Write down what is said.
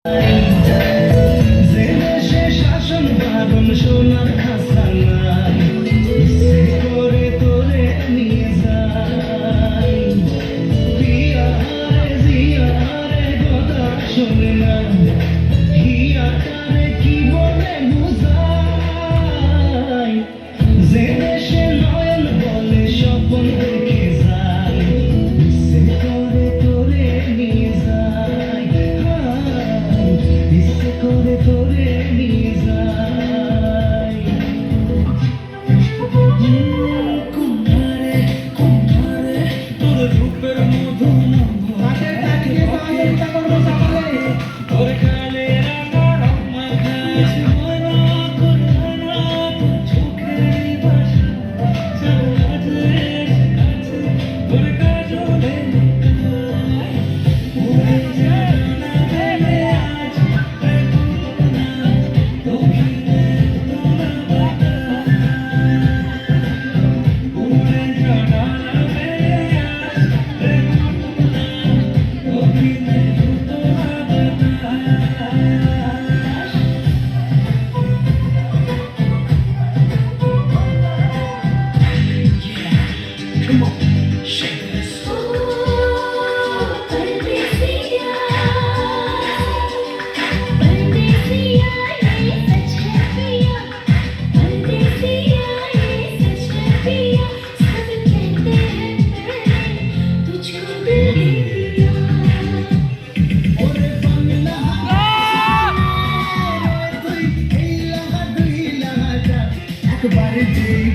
যে দেশে শাসন পালন সোনার খাসানা ইচ্ছে করে তোরে নিয়ে যাই পিয়ারে জিয়ারে কথা শোনে না হিয়াটারে কি বলে বুঝাই যে দেশে নয়ন বলে স্বপ্ন দেখে যাই ইচ্ছে করে তোরে নিয়ে যাই ইচ্ছে করে তোরে নিয়ে যাই কুমারে কুমারে তোর রূপের মধু তোর কালে আমার মাথায় ময়না করোনা চোখের ভাষা চালাতে কাছে তোর কাজলে উড়ে জানা ভেবে আজ দক্ষিণে তোলা উড়ে জানা ভেবে আজ দক্ষিণে তোলা Come on, shake this. परदेसिया परदेसिया ये सच है पिया परदेसिया ये सच है पिया सब कहते हैं तुझको दिल दे दिया ওরে বাংলা তুই এই লাগা একবারে যেই